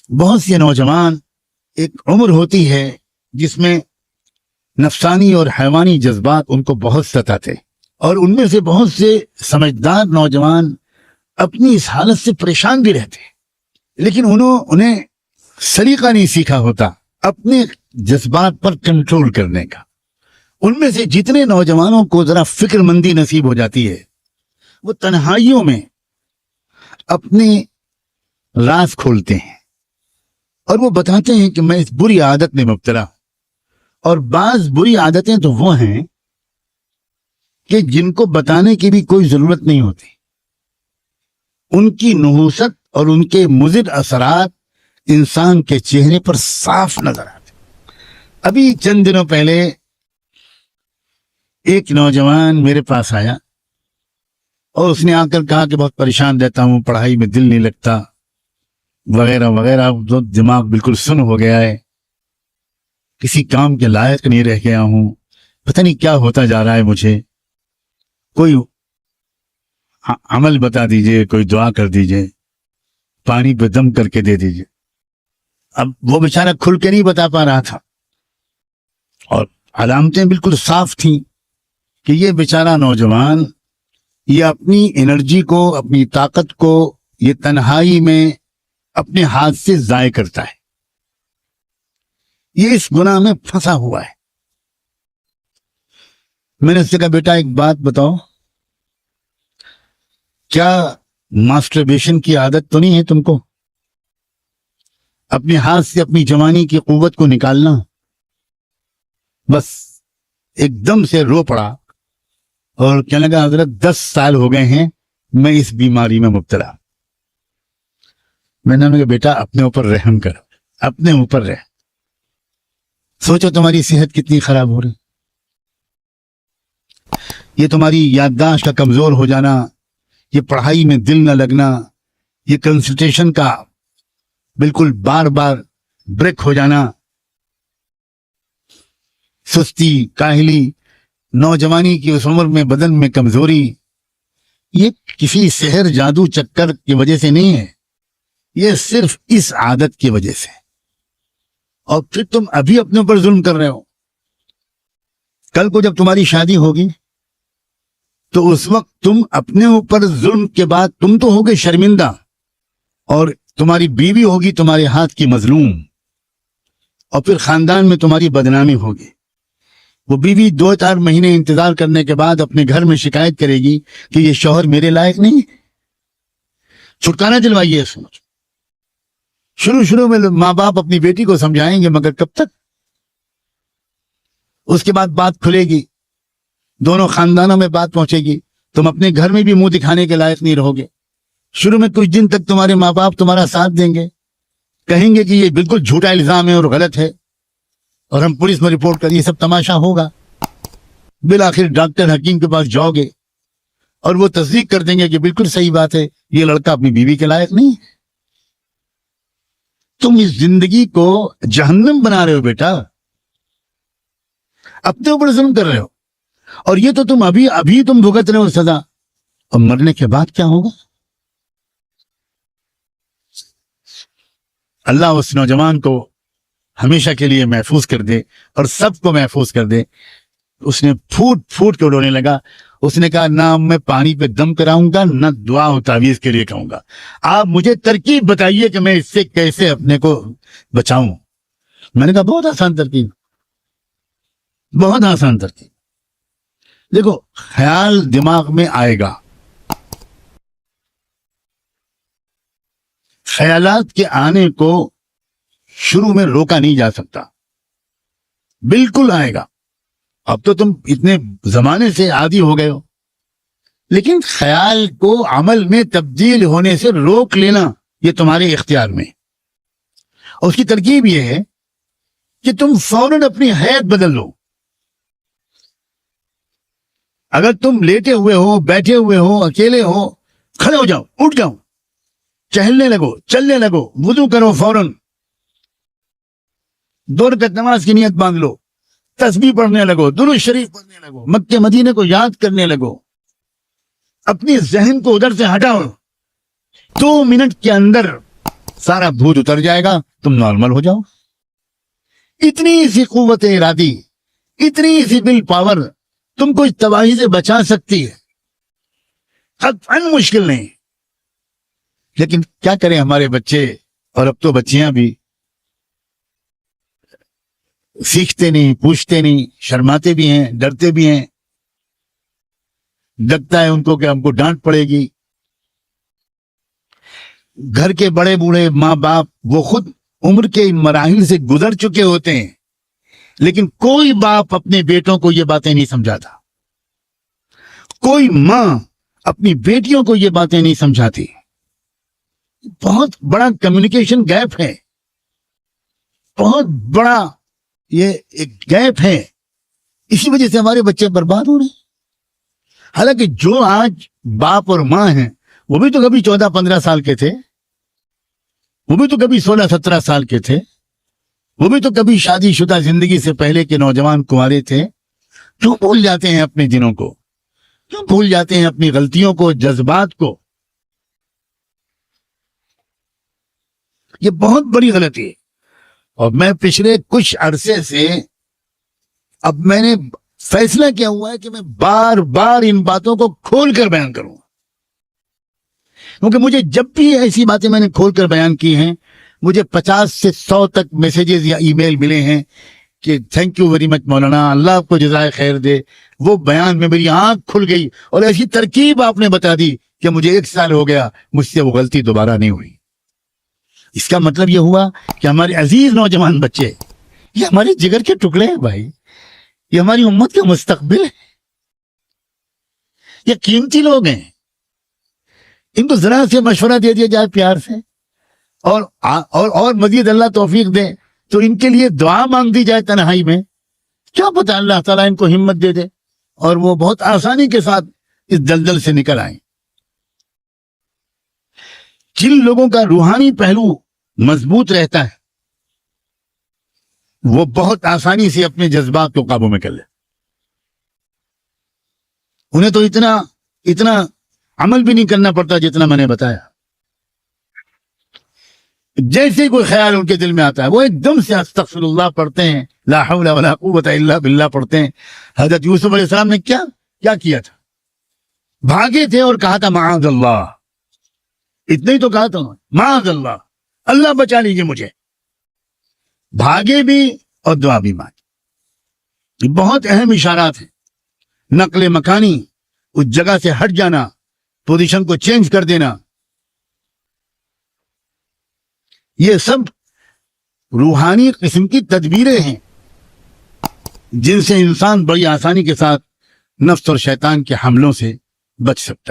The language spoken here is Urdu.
بہت سے نوجوان ایک عمر ہوتی ہے جس میں نفسانی اور حیوانی جذبات ان کو بہت ستاتے، اور ان میں سے بہت سے سمجھدار نوجوان اپنی اس حالت سے پریشان بھی رہتے، لیکن انہیں سلیقہ نہیں سیکھا ہوتا اپنے جذبات پر کنٹرول کرنے کا۔ ان میں سے جتنے نوجوانوں کو ذرا فکر مندی نصیب ہو جاتی ہے، وہ تنہائیوں میں اپنے راز کھولتے ہیں اور وہ بتاتے ہیں کہ میں اس بری عادت میں مبتلا ہوں۔ اور بعض بری عادتیں تو وہ ہیں کہ جن کو بتانے کی بھی کوئی ضرورت نہیں ہوتی، ان کی نحوست اور ان کے مضر اثرات انسان کے چہرے پر صاف نظر آتے۔ ابھی چند دنوں پہلے ایک نوجوان میرے پاس آیا اور اس نے آ کر کہا کہ بہت پریشان رہتا ہوں، پڑھائی میں دل نہیں لگتا وغیرہ وغیرہ، دماغ بالکل سن ہو گیا ہے، کسی کام کے لائق نہیں رہ گیا ہوں، پتہ نہیں کیا ہوتا جا رہا ہے، مجھے کوئی عمل بتا دیجئے، کوئی دعا کر دیجئے، پانی پہ دم کر کے دے دیجئے۔ اب وہ بیچارہ کھل کے نہیں بتا پا رہا تھا، اور علامتیں بالکل صاف تھیں کہ یہ بیچارہ نوجوان یہ اپنی انرجی کو، اپنی طاقت کو یہ تنہائی میں اپنے ہاتھ سے ضائع کرتا ہے، یہ اس گناہ میں پھنسا ہوا ہے۔ میں نے اس سے کہا بیٹا ایک بات بتاؤ، کیا ماسٹربیشن کی عادت تو نہیں ہے تم کو؟ اپنے ہاتھ سے اپنی جوانی کی قوت کو نکالنا؟ بس ایک دم سے رو پڑا اور کہنے لگا حضرت 10 سال ہو گئے ہیں میں اس بیماری میں مبتلا۔ میں نے کہا بیٹا اپنے اوپر رحم کر، اپنے اوپر رہ، سوچو تمہاری صحت کتنی خراب ہو رہی، یہ تمہاری یادداشت کا کمزور ہو جانا، یہ پڑھائی میں دل نہ لگنا، یہ کنسنٹریشن کا بالکل بار بار بریک ہو جانا، سستی، کاہلی، نوجوانی کی اس عمر میں بدن میں کمزوری، یہ کسی سحر جادو چکر کی وجہ سے نہیں ہے، یہ صرف اس عادت کی وجہ سے۔ اور پھر تم ابھی اپنے اوپر ظلم کر رہے ہو، کل کو جب تمہاری شادی ہوگی تو اس وقت تم اپنے اوپر ظلم کے بعد تم تو ہوگے شرمندہ، اور تمہاری بیوی ہوگی تمہارے ہاتھ کی مظلوم، اور پھر خاندان میں تمہاری بدنامی ہوگی۔ وہ بیوی 2-4 مہینے انتظار کرنے کے بعد اپنے گھر میں شکایت کرے گی کہ یہ شوہر میرے لائق نہیں۔ چھٹکارا دلوائیے سوچ۔ شروع میں ماں باپ اپنی بیٹی کو سمجھائیں گے، مگر کب تک؟ اس کے بعد بات کھلے گی، دونوں خاندانوں میں بات پہنچے گی، تم اپنے گھر میں بھی منہ دکھانے کے لائق نہیں رہو گے۔ شروع میں کچھ دن تک تمہارے ماں باپ تمہارا ساتھ دیں گے، کہیں گے کہ یہ بالکل جھوٹا الزام ہے اور غلط ہے، اور ہم پولیس میں رپورٹ کریں، یہ سب تماشا ہوگا۔ بالآخر ڈاکٹر حکیم کے پاس جاؤ گے اور وہ تصدیق کر دیں گے کہ بالکل صحیح بات ہے، یہ لڑکا اپنی بیوی کے لائق نہیں۔ تم اس زندگی کو جہنم بنا رہے ہو بیٹا، اپنے اوپر ظلم کر رہے ہو، اور یہ تو تم ابھی تم بھگت رہے ہو سزا، اور مرنے کے بعد کیا ہوگا؟ اللہ اس نوجوان کو ہمیشہ کے لیے محفوظ کر دے اور سب کو محفوظ کر دے۔ اس نے پھوٹ پھوٹ کے رونے لگا، اس نے کہا نہ میں پانی پہ دم کراؤں گا، نہ دعا و تعویذ کے لیے کہوں گا، آپ مجھے ترکیب بتائیے کہ میں اس سے کیسے اپنے کو بچاؤں۔ میں نے کہا بہت آسان ترکیب، بہت آسان ترکیب۔ دیکھو خیال دماغ میں آئے گا، خیالات کے آنے کو شروع میں روکا نہیں جا سکتا، بالکل آئے گا۔ اب تو تم اتنے زمانے سے عادی ہو گئے ہو، لیکن خیال کو عمل میں تبدیل ہونے سے روک لینا یہ تمہارے اختیار میں۔ اور اس کی ترکیب یہ ہے کہ تم فوراً اپنی حیت بدل لو۔ اگر تم لیٹے ہوئے ہو، بیٹھے ہوئے ہو، اکیلے ہو، کھڑے ہو جاؤ، اٹھ جاؤ، چہلنے لگو، چلنے لگو، وضو کرو، فوراً 2 رکعت نماز کی نیت باندھ لو، تسبیح پڑھنے لگو، درود شریف پڑھنے لگو، مکے مدینے کو یاد کرنے لگو، اپنی ذہن کو ادھر سے ہٹاؤ۔ 2 منٹ کے اندر سارا بھوت اتر جائے گا, تم نارمل ہو جاؤ. اتنی سی قوت ارادی, اتنی سی ول پاور تم کو اس تباہی سے بچا سکتی ہے. قطعاً مشکل نہیں. لیکن کیا کریں ہمارے بچے, اور اب تو بچیاں بھی سیکھتے نہیں, پوچھتے نہیں, شرماتے بھی ہیں, ڈرتے بھی ہیں. لگتا ہے ان کو کہ ہم کو ڈانٹ پڑے گی. گھر کے بڑے بوڑھے ماں باپ وہ خود عمر کے ان مراحل سے گزر چکے ہوتے ہیں, لیکن کوئی باپ اپنے بیٹوں کو یہ باتیں نہیں سمجھاتا. کوئی ماں اپنی بیٹیوں کو یہ باتیں نہیں سمجھاتی. بہت بڑا کمیونیکیشن گیپ ہے, بہت بڑا یہ ایک گیپ ہے. اسی وجہ سے ہمارے بچے برباد ہو رہے ہیں. حالانکہ جو آج باپ اور ماں ہیں وہ بھی تو کبھی 14-15 سال کے تھے, وہ بھی تو کبھی 16-17 سال کے تھے, وہ بھی تو کبھی شادی شدہ زندگی سے پہلے کے نوجوان کنوارے تھے. کیوں بھول جاتے ہیں اپنے دنوں کو, کیوں بھول جاتے ہیں اپنی غلطیوں کو, جذبات کو؟ یہ بہت بڑی غلطی ہے. اور میں پچھلے کچھ عرصے سے اب میں نے فیصلہ کیا ہوا ہے کہ میں بار بار ان باتوں کو کھول کر بیان کروں, کیونکہ مجھے جب بھی ایسی باتیں میں نے کھول کر بیان کی ہیں, مجھے 50 سے 100 تک میسیجز یا ای میل ملے ہیں کہ تھینک یو ویری مچ مولانا, اللہ آپ کو جزائے خیر دے. وہ بیان میں میری آنکھ کھل گئی, اور ایسی ترکیب آپ نے بتا دی کہ مجھے 1 سال ہو گیا, مجھ سے وہ غلطی دوبارہ نہیں ہوئی. اس کا مطلب یہ ہوا کہ ہمارے عزیز نوجوان بچے یہ ہمارے جگر کے ٹکڑے ہیں بھائی, یہ ہماری امت کا مستقبل ہے, یہ قیمتی لوگ ہیں. ان کو ذرا سے مشورہ دے دیا جائے پیار سے, اور مزید اللہ توفیق دے تو ان کے لیے دعا مانگ دی جائے تنہائی میں, کیا پتہ اللہ تعالیٰ ان کو ہمت دے دے اور وہ بہت آسانی کے ساتھ اس دلدل سے نکل آئیں. جن لوگوں کا روحانی پہلو مضبوط رہتا ہے وہ بہت آسانی سے اپنے جذبات کو قابو میں کر لے. انہیں تو اتنا عمل بھی نہیں کرنا پڑتا جتنا میں نے بتایا. جیسے کوئی خیال ان کے دل میں آتا ہے وہ ایک دم سے استغفر اللہ پڑھتے ہیں, لا حول ولا قوت الا باللہ پڑھتے ہیں. حضرت یوسف علیہ السلام نے کیا کیا تھا؟ بھاگے تھے اور کہا تھا معاذ اللہ. اتنا ہی تو کہا تھا, معاذ اللہ, اللہ بچا لیجیے مجھے. بھاگے بھی اور دعا بھی مانگی. یہ بہت اہم اشارات ہیں. نقل مکانی, اس جگہ سے ہٹ جانا, پوزیشن کو چینج کر دینا, یہ سب روحانی قسم کی تدبیریں ہیں جن سے انسان بڑی آسانی کے ساتھ نفس اور شیطان کے حملوں سے بچ سکتا ہے.